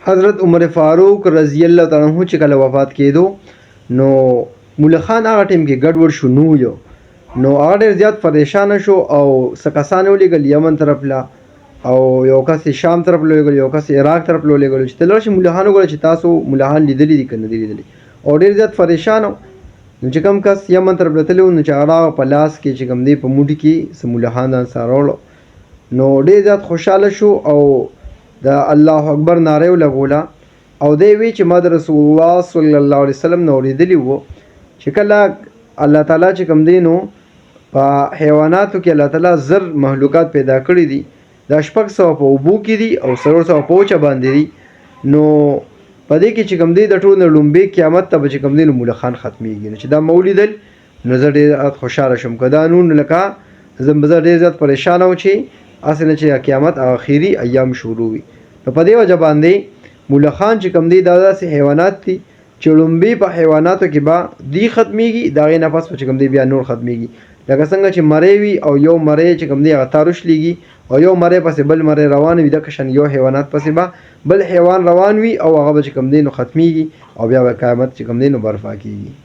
حضرت عمر فاروق رضی الله تعالی عنہ چې کله وفات کېدو نو مولا خان هغه ټیم کې ګډوډ شو نو هغه ډېر زیات پریشان شو او څه کسان ولېږل یمن طرف له او یو کس شام طرف له ولېږل یو کس عراق طرف له ولېږل چې تلل شي مولا خان وګوره چې تاسو مولا خان لیدلی دي که نه دي لیدلی او ډېر زیات پریشان نو چې کوم کس یمن طرف له تللی نو چې هغه په لاس کې چې کوم دی په موټي کې څه مولا خان ځان سره راوړو نو ډېر زیات خوشحاله شو او د الله اکبر ناره یې ولګوله او دی وی چې ما د رسول الله صلی الله علیه وسلم نه اورېدلي وو چې کله الله تعالی چې کوم دی نو په حیواناتو کې الله تعالی زر مخلوقات پیدا کړي دي دا 600 په اوبو کې دي او 300 په وچه باندې دي نو په دې کې چې کوم دی د ټولو نه لومبې قیامت ته به چې کوم دی نو مولا خان ختمیږي نو چې دا مه ولیدل نو زه ډېر خوشحاله شوم که دا نون لکه زه ډېر زیات پریشانه وم چې هسې نه چې قیامت اخري ایام شروع وي نو په دې وجه باندې مولا خان چې کوم دی دا داسې حیوانات دي چې لومبې په حیواناتو کې به دی ختمیږي د هغې نه پس به چې کوم دی بیا نور ختمیږي لکه څنګه چې مری وي او یو مری چې کوم دی هغه تاروشلیږي او یو مری پسې بل مری روان وي دغه شان یو حیوانات پسې به بل حیوان روان وي او هغه به چې کوم دی نو ختمیږي او بیا به قیامت چې کوم دی نو برپا کېږي